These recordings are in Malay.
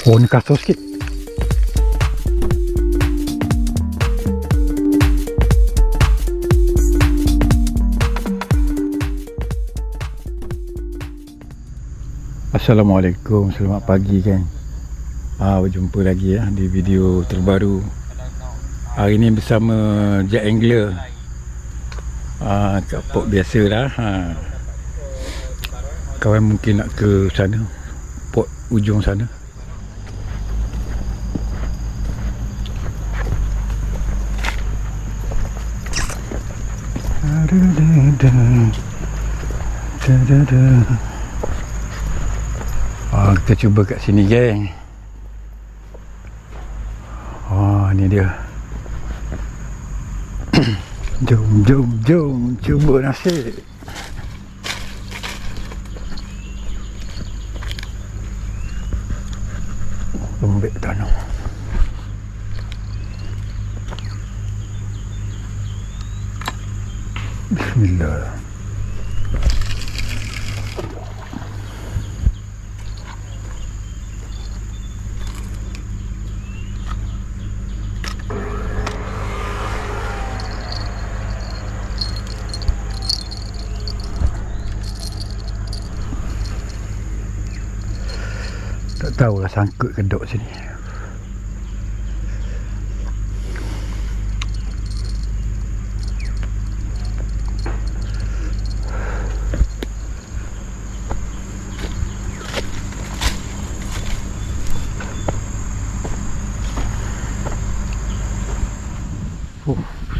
Oh, ni kasar sikit. Assalamualaikum, selamat pagi kan. Berjumpa lagi ya di video terbaru. Hari ni bersama Jet Angler. Kat port biasa lah. Kawan mungkin nak ke sana, port ujung sana. Kita cuba kat sini geng. Ni dia. Jom cuba nasib. Lembek tanah. Bismillah. Tak tahulah sangkut kedok sini.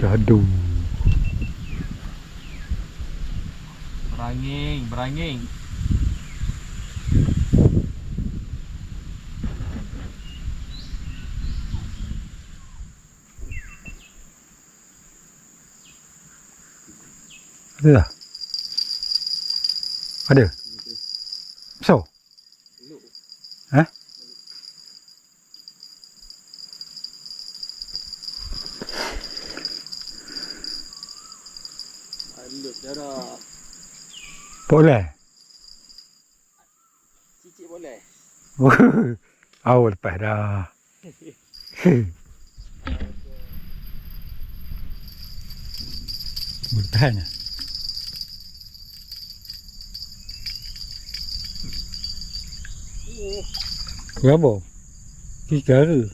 Syahdu. Beranging. Ada tak? Ada? Besar? Ha? Halus darah. Boleh? Cicik boleh? Awal lepas dah. Bertahan lah. Berapa? 3 ke?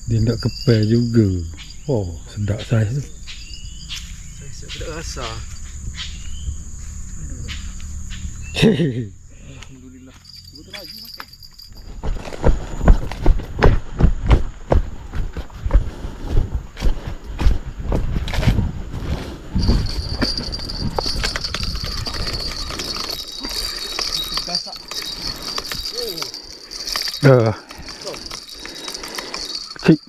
Dia nak kepel juga. Oh, sedap saiz tu. Sedap rasa. Alhamdulillah. Betul lagi makan. Gasak. Kecil.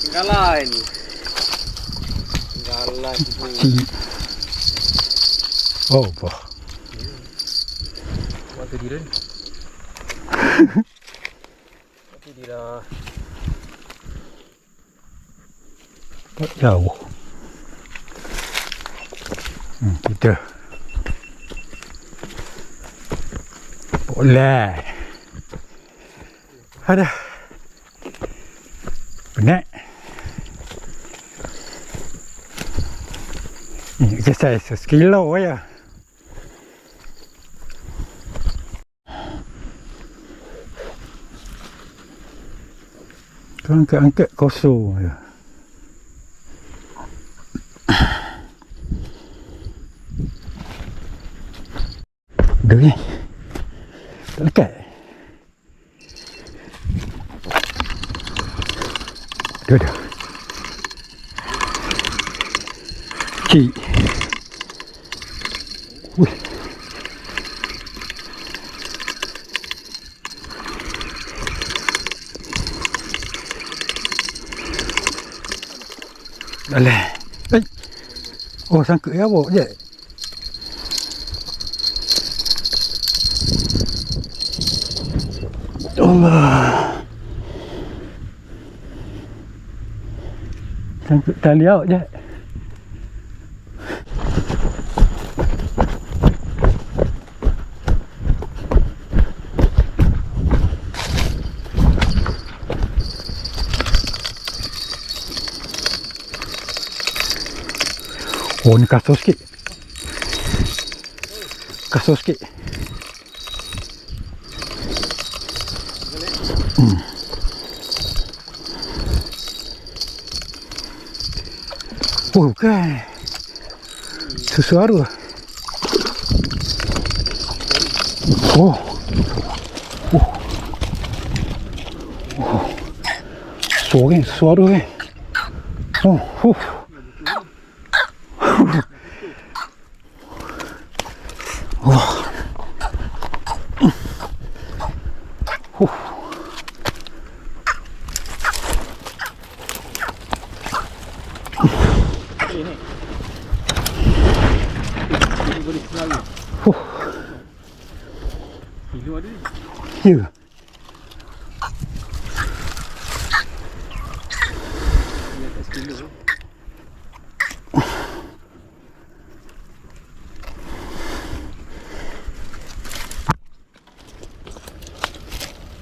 Tinggalan. Kecil. Oh, apa? Waktu dia. Waktu dia dah. Tak jauh. Kita boleh. Ada. Penat. Ni je saiz 1 kilo aja. Kau angkat kosong je. Dah ni. Tak lekat. Dah. Cik. Wih. Alah. Oh, sangkut ya awak je. Allah. Sangkut tali awak je. Oh, ni kasar sikit. Kasar sikit. Oh, bukan. Sesuara. Oh. Oh. Oh. Suara kan. Oh. Oh. Ini. Ini boleh sekali. Hilu ada ni. Ya. Di atas kilo.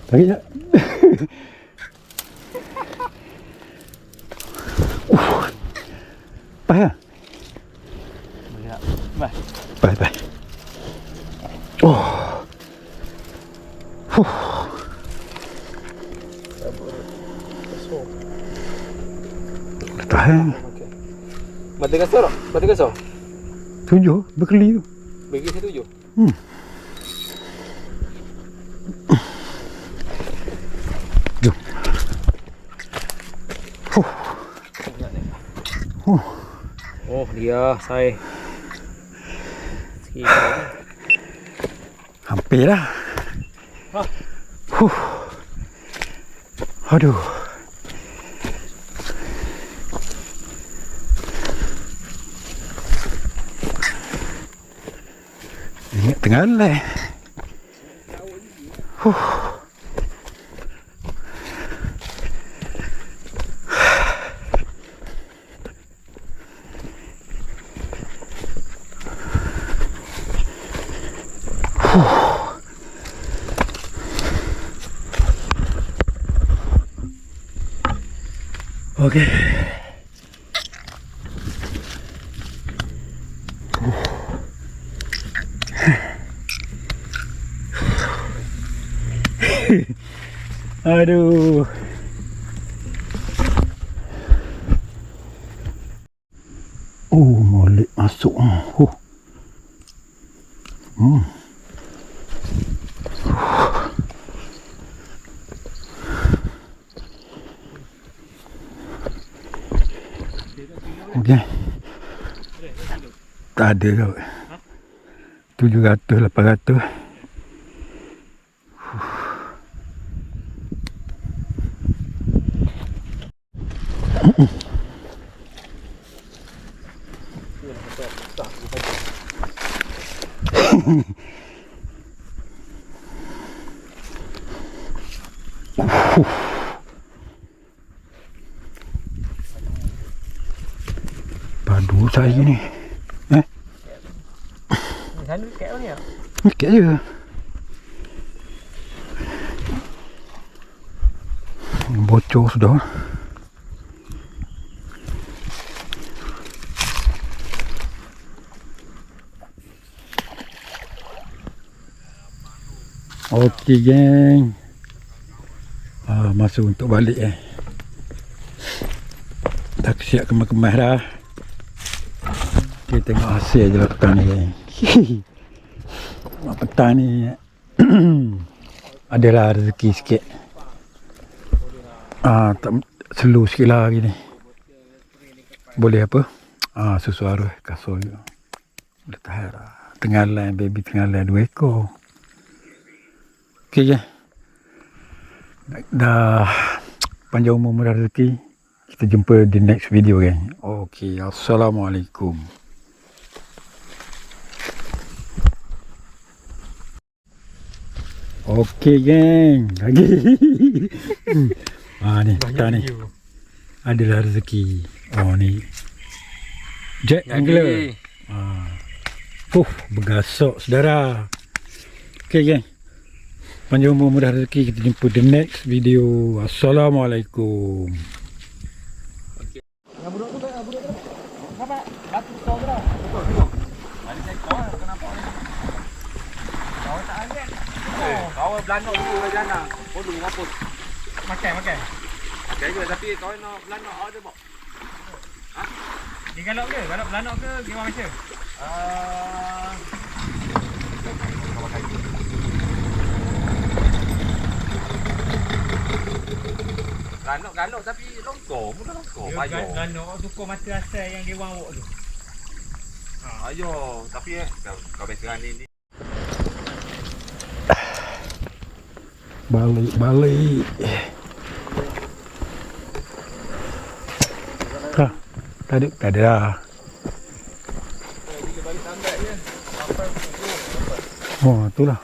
Tarik tak? Payah. Boleh tak? Bye. Bye. Oh. Tahan. Okey. Mata kasar tak? Mata kasar? 7 berkeli tu. Bagi saya 7. Jom. Oh, dia saya. Sikit lagi. Hampir dah. Ha. Aduh. Ingat tengah leh. Okey. Aduh. Oh, molek masuk. Okey. Tak ada kau. 700, 800. Padu saya ni. Sana kat mana ya? Dekat je. Bocor sudah. Okey geng. Masa untuk balik dah siap kemas-kemas dah. Kita tengok hasil je lah petang ni geng. Petang ni adalah rezeki sikit. Tak slow sikit lah hari ni. Boleh apa? Sesuara kasut je. Boleh tahan lah. Tenggalan baby, tenggalan 2 ekor. Okey je. Dah panjang umur murah rezeki. Kita jumpa di next video geng. Okey, assalamualaikum. Okey geng. Lagi. Ni petang ni. adalah rezeki. Oh ni jet angler. Bergasok saudara. Okay geng, panjang umur mudah rezeki. Kita jumpa the next video. Assalamualaikum. Yang budak tu kan, budak tu. Kenapa? Batu kau tu dah. Betul. Balik saya kau kenapa ni? Kau tak angkat. Kau belanok dulu ke jana. Kau dulu ngapus. Makan. Makan je tapi kau nak belanok ada bok. Ha? Dia galak ke? Galak belanok ke? Gimana macam? Ganok tapi longkor, mula longkor. Payah. Ganok suka mata asal yang dia wang awak tu. Ayo, tapi kau besaran ni. Balik. Tak ada dah. Oh, itulah.